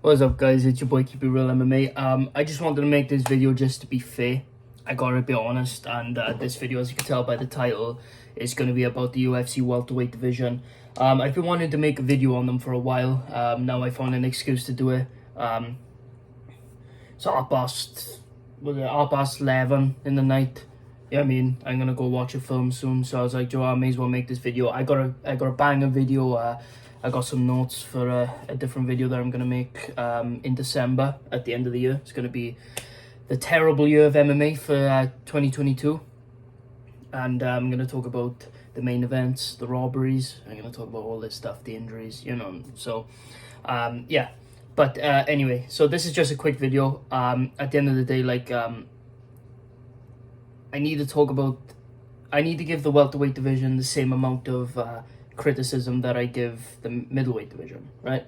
What's up, guys? It's your boy Keep It Real MMA. I just wanted to make this video just to be fair. I gotta be honest, and this video, as you can tell by the title, is going to be about the UFC welterweight division. I've been wanting to make a video on them for a while. Now I found an excuse to do it. It's past 11 in the night. Yeah, I mean, I'm gonna go watch a film soon, so I was like, Joe, I may as well make this video. I got a banger video. I got some notes for a different video that I'm gonna make in December at the end of the year. It's gonna be the terrible year of MMA for 2022, and I'm gonna talk about the main events, the robberies. I'm gonna talk about all this stuff, the injuries, you know. So, yeah. But anyway, so this is just a quick video. At the end of the day, like, I need to give the welterweight division the same amount of criticism that I give the middleweight division, right?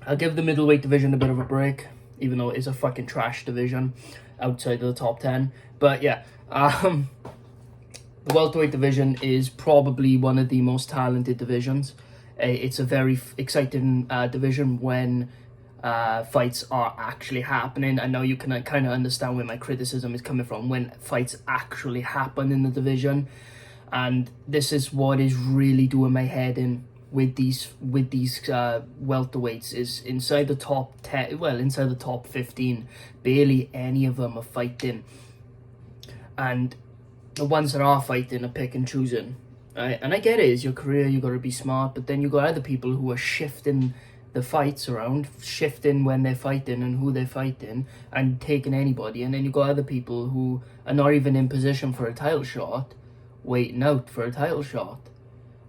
I'll give the middleweight division a bit of a break, even though it's a fucking trash division outside of the top 10. But yeah, the welterweight division is probably one of the most talented divisions. It's a very exciting division when fights are actually happening. I know you can kind of understand where my criticism is coming from, when fights actually happen in the division. And this is what is really doing my head in with these welterweights, is inside the top 10, well, inside the top 15, barely any of them are fighting. And the ones that are fighting are pick and choosing. Right? And I get it, it's your career, you got to be smart, but then you got other people who are shifting the fights around, shifting when they're fighting and who they're fighting, and taking anybody. And then you got other people who are not even in position for a title shot, waiting out for a title shot.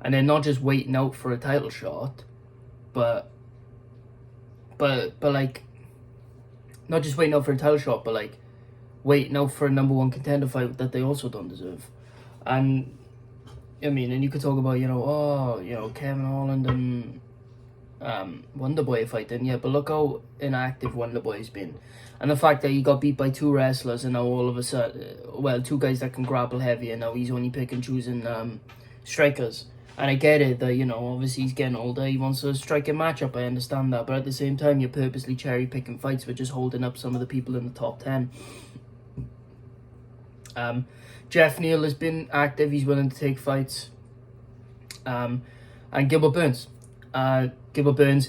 And they're not just waiting out for a title shot, but like, not just waiting out for a title shot, but like waiting out for a number one contender fight that they also don't deserve. And I mean, and you could talk about, Kevin Holland and Wonderboy fighting, yeah, but look how inactive Wonderboy's been. And the fact that he got beat by two wrestlers, and now all of a sudden, well, two guys that can grapple heavy, and now he's only picking choosing strikers. And I get it that, obviously he's getting older, he wants a striking matchup, I understand that, but at the same time, you're purposely cherry picking fights for just holding up some of the people in the top 10. Jeff Neal has been active, he's willing to take fights. And Gilbert Burns,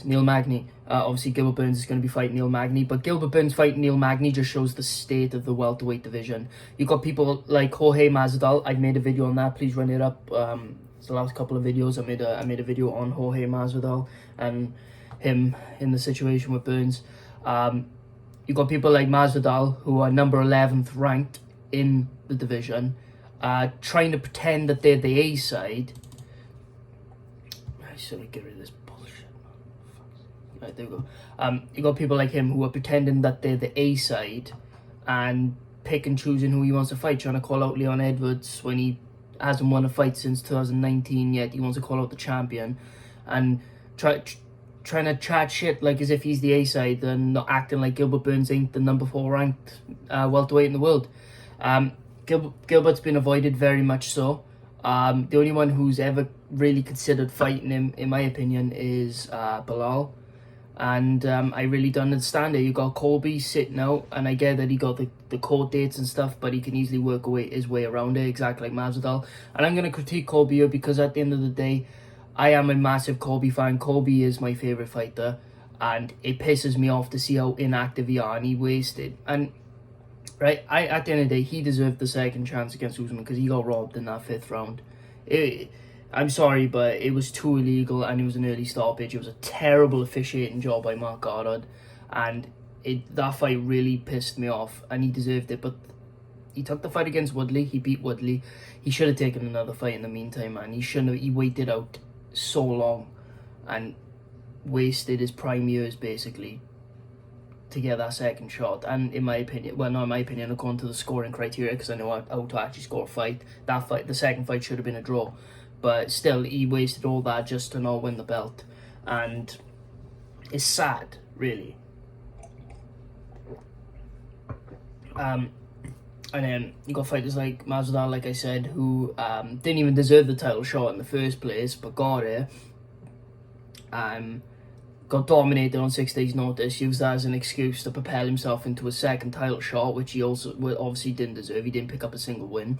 Neil Magny. Obviously, Gilbert Burns is going to be fighting Neil Magny, but Gilbert Burns fighting Neil Magny just shows the state of the welterweight division. You got people like Jorge Masvidal. I've made a video on that. Please run it up. It's the last couple of videos. I made a video on Jorge Masvidal and him in the situation with Burns. You got people like Masvidal, who are number 11th ranked in the division, trying to pretend that they're the A side. I should get rid of this bullshit. Right, there we go. You got people like him who are pretending that they're the A side and pick and choosing who he wants to fight, trying to call out Leon Edwards when he hasn't won a fight since 2019 yet. He wants to call out the champion and trying to chat shit like as if he's the A side, and not acting like Gilbert Burns ain't the number 4 ranked welterweight in the world. Gilbert's been avoided very much so. The only one who's ever really considered fighting him, in my opinion, is Bilal. And I really don't understand it. You got Colby sitting out, and I get that he got the court dates and stuff, but he can easily work his way around it, exactly like Masvidal. And I'm going to critique Colby here because at the end of the day, I am a massive Colby fan. Colby is my favourite fighter, and it pisses me off to see how inactive he are, and he wasted. And right, at the end of the day, he deserved the second chance against Usman because he got robbed in that 5th round. I'm sorry, but it was too illegal, and it was an early stoppage. It was a terrible officiating job by Mark Goddard, and that fight really pissed me off, and he deserved it. But he took the fight against Woodley. He beat Woodley. He should have taken another fight in the meantime, man. He shouldn't have. He waited out so long and wasted his prime years, basically, to get that second shot. And in my opinion, well, not in my opinion, according to the scoring criteria, because I know how to actually score a fight, the second fight should have been a draw. But still, he wasted all that just to not win the belt. And it's sad, really. And then you got fighters like Masvidal, like I said, who didn't even deserve the title shot in the first place, but got it. got dominated on 6 days' notice, used that as an excuse to propel himself into a second title shot, which he also obviously didn't deserve. He didn't pick up a single win.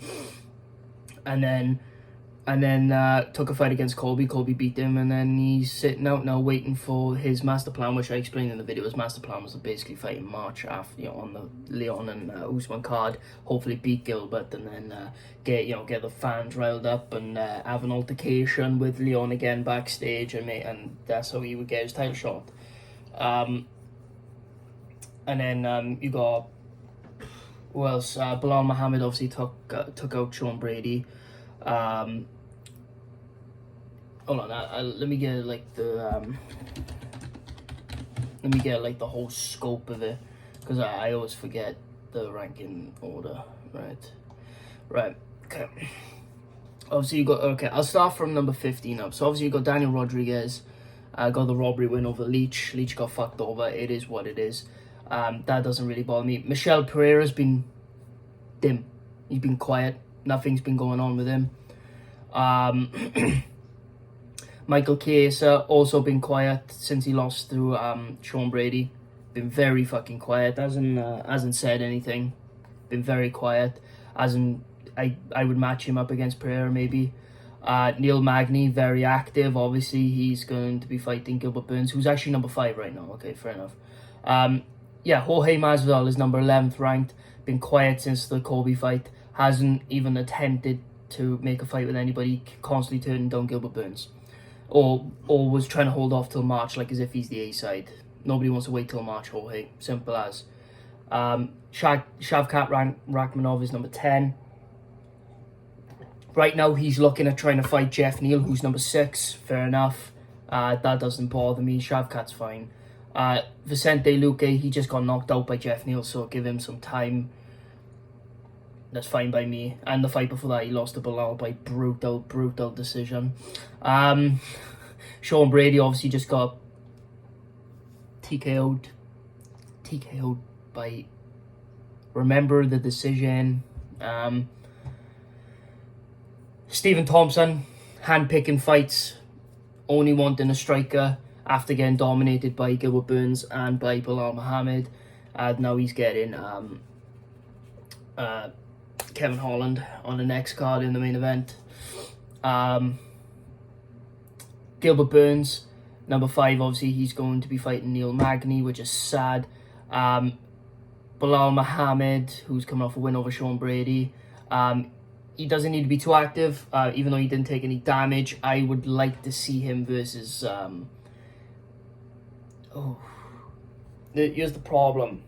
And then took a fight against Colby. Colby beat him, and then he's sitting out now waiting for his master plan, which I explained in the video. His master plan was to basically fight in March after, on the Leon and Usman card. Hopefully beat Gilbert, and then get the fans riled up and have an altercation with Leon again backstage, and that's how he would get his title shot. And then you got who else? Bilal Muhammad obviously took out Sean Brady. Hold on, let me get the whole scope of it, because I always forget the ranking order. Right. Okay. Obviously you got I'll start from number 15 up. So obviously you got Daniel Rodriguez, got the robbery win over Leach. Leach got fucked over. It is what it is. That doesn't really bother me. Michel Pereira's been dim. He's been quiet. Nothing's been going on with him. Michael Chiesa also been quiet since he lost to Sean Brady. Been very fucking quiet. Hasn't said anything. Been very quiet. I would match him up against Pereira maybe. Neil Magny, very active. Obviously he's going to be fighting Gilbert Burns, who's actually number 5 right now. Okay, fair enough. Jorge Masvidal is number 11th ranked. Been quiet since the Colby fight. Hasn't even attempted to make a fight with anybody. Constantly turning down Gilbert Burns. Or was trying to hold off till March, like as if he's the A side. Nobody wants to wait till March, Jorge. Simple as. Shavkat Rakhmonov is number 10. Right now, he's looking at trying to fight Jeff Neal, who's number 6. Fair enough. That doesn't bother me. Shavkat's fine. Vicente Luque, he just got knocked out by Jeff Neal, so give him some time. That's fine by me. And the fight before that, he lost to Bilal by brutal decision. Sean Brady obviously just got TKO'd by Remember the Decision. Stephen Thompson, hand-picking fights, only wanting a striker after getting dominated by Gilbert Burns and by Bilal Muhammad. Now he's getting Kevin Holland on the next card in the main event. Gilbert Burns, number 5, obviously he's going to be fighting Neil Magny, which is sad. Bilal Muhammad, who's coming off a win over Sean Brady. He doesn't need to be too active, even though he didn't take any damage. I would like to see him versus... Here's the problem.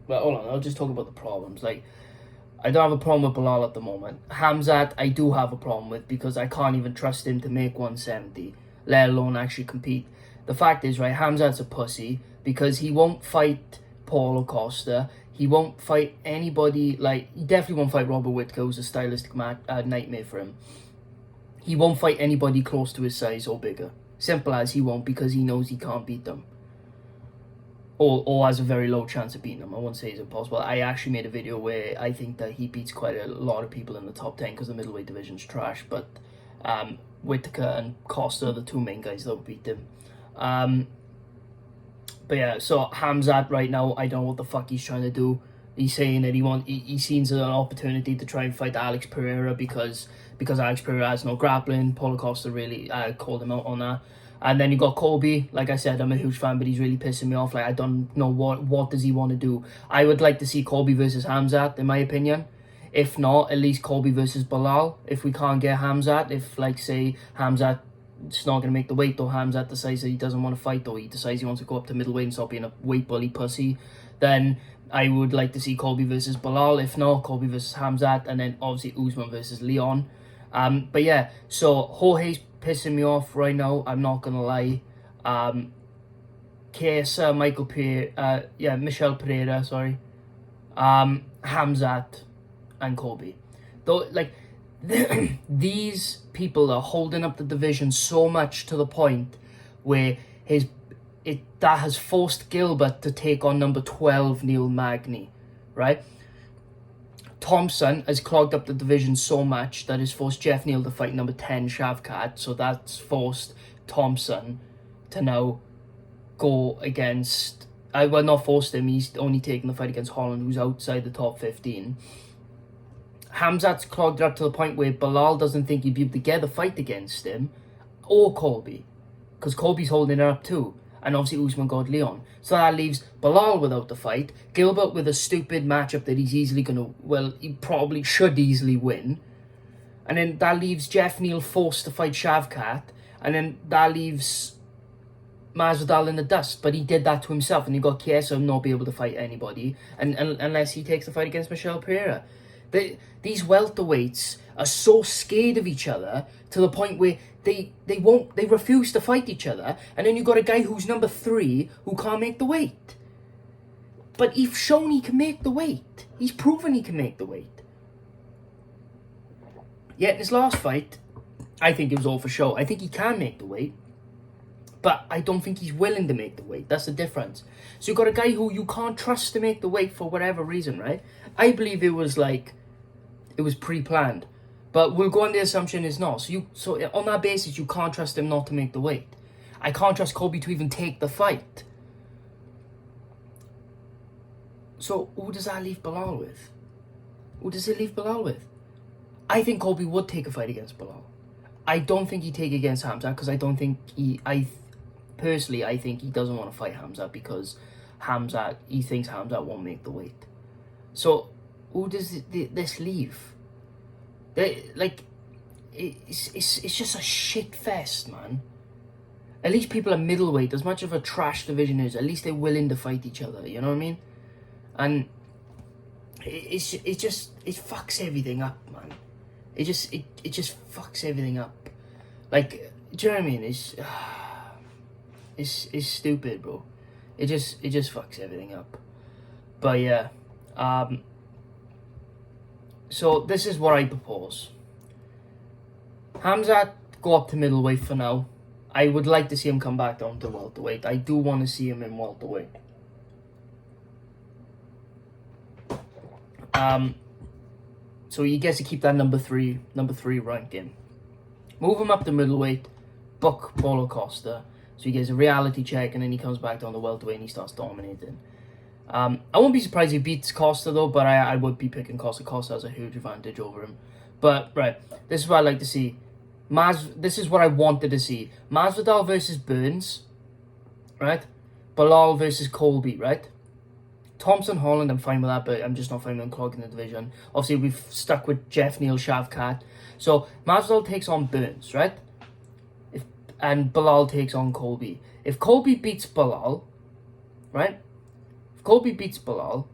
Well, hold on, I'll just talk about the problems. Like, I don't have a problem with Bilal at the moment. Hamzat, I do have a problem with, because I can't even trust him to make 170, let alone actually compete. The fact is, right, Hamzat's a pussy, because he won't fight Paulo Costa. He won't fight anybody, like, he definitely won't fight Robert Whittaker, who's a stylistic nightmare for him. He won't fight anybody close to his size or bigger. Simple as, he won't, because he knows he can't beat them. Or has a very low chance of beating them. I won't say it's impossible. I actually made a video where I think that he beats quite a lot of people in the top 10 because the middleweight division's trash. But Whittaker and Costa are the 2 main guys that will beat him. But yeah, so Hamzat right now, I don't know what the fuck he's trying to do. He's saying that he sees an opportunity to try and fight Alex Pereira because Alex Pereira has no grappling. Paulo Costa really called him out on that. And then you got Colby. Like I said, I'm a huge fan, but he's really pissing me off. Like, I don't know what does he want to do. I would like to see Colby versus Hamzat, in my opinion. If not, at least Colby versus Bilal. If we can't get Hamzat, if, like, say, Hamzat's not going to make the weight, or Hamzat decides that he doesn't want to fight, or he decides he wants to go up to middleweight and stop being a weight bully pussy, then I would like to see Colby versus Bilal. If not, Colby versus Hamzat, and then obviously Usman versus Leon. But yeah, so Jorge's pissing me off right now, I'm not gonna lie. Chiesa, Michel Pereira, sorry. Hamzat and Colby. Though, like, these people are holding up the division so much to the point where that has forced Gilbert to take on number 12 Neil Magny, right? Thompson has clogged up the division so much that has forced Jeff Neal to fight number 10 Shavkat, so that's forced Thompson to now go against... well, not forced him, he's only taking the fight against Holland, who's outside the top 15. Khamzat's clogged it up to the point where Belal doesn't think he'd be able to get a fight against him, or Colby, because Colby's holding it up too, and obviously Usman got Leon. So that leaves Belal without the fight, Gilbert with a stupid matchup that he's easily going to, well, he probably should easily win, and then that leaves Jeff Neal forced to fight Shavkat, and then that leaves Masvidal in the dust, but he did that to himself, and you got Chiesa not be able to fight anybody, and unless he takes the fight against Michel Pereira. These welterweights are so scared of each other to the point where they refuse to fight each other, and then you got a guy who's number 3 who can't make the weight. But he's shown he can make the weight. He's proven he can make the weight. Yet in his last fight, I think it was all for show. I think he can make the weight, but I don't think he's willing to make the weight. That's the difference. So you got a guy who you can't trust to make the weight for whatever reason, right? I believe it was pre-planned, but we'll go on the assumption it's not. So on that basis, you can't trust him not to make the weight. I can't trust Colby to even take the fight. So who does that leave Belal with? Who does it leave Belal with? I think Colby would take a fight against Belal. I don't think he'd take against Khamzat, because I don't think personally, I think he doesn't want to fight Khamzat because he thinks Khamzat won't make the weight. So who does this leave? It's just a shit fest, man. At least people are middleweight. As much of a trash division is, at least they're willing to fight each other. You know what I mean? And it fucks everything up, man. It just fucks everything up. Like, do you know what I mean? It's stupid, bro. It just fucks everything up. But yeah, so this is what I propose. Khamzat go up to middleweight for now. I would like to see him come back down to welterweight. I do want to see him in welterweight. So he gets to keep that number three ranking. Move him up to middleweight. Book Paulo Costa. So he gets a reality check, and then he comes back down to welterweight and he starts dominating. I won't be surprised if he beats Costa though, but I would be picking Costa. Costa has a huge advantage over him. But right, this is what I'd like to see. This is what I wanted to see. Masvidal versus Burns, right? Belal versus Colby, right? Thompson, Holland, I'm fine with that, but I'm just not fine with him clogging the division. Obviously, we've stuck with Jeff Neal, Shavkat. So Masvidal takes on Burns, right? And Belal takes on Colby. If Colby beats Belal, right? If Colby beats Belal,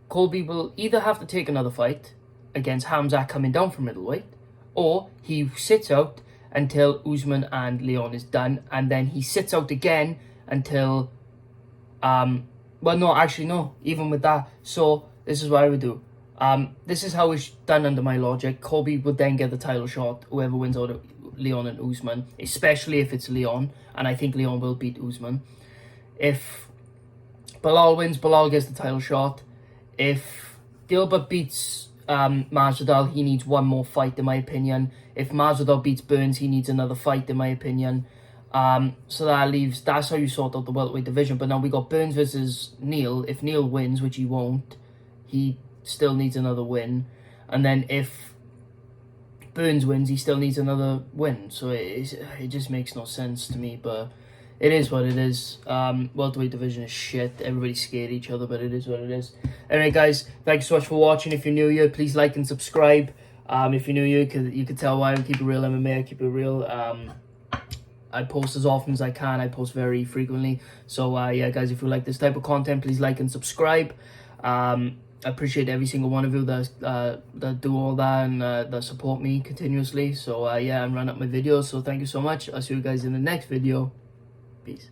Colby will either have to take another fight against Khamzat coming down from middleweight, or he sits out until Usman and Leon is done, and then he sits out again until... well, no, actually, no. Even with that. So, this is what I would do. This is how it's done under my logic. Colby would then get the title shot, whoever wins out of Leon and Usman, especially if it's Leon, and I think Leon will beat Usman. If Belal wins, Belal gets the title shot. If Gilbert beats Masvidal, he needs one more fight, in my opinion. If Masvidal beats Burns, he needs another fight, in my opinion. So that's how you sort out the welterweight division. But now we got Burns versus Neal. If Neal wins, which he won't, he still needs another win. And then if Burns wins, he still needs another win. So it just makes no sense to me, but it is what it is. Welterweight division is shit. Everybody's scared of each other, but it is what it is. Anyway, guys, thank you so much for watching. If you're new here, please like and subscribe. If you're new here, you can tell why I keep it real MMA. I keep it real. I post as often as I can. I post very frequently. So, yeah, guys, if you like this type of content, please like and subscribe. I appreciate every single one of you that do all that and that support me continuously. So, yeah, I'm running up my videos. So, thank you so much. I'll see you guys in the next video. Peace.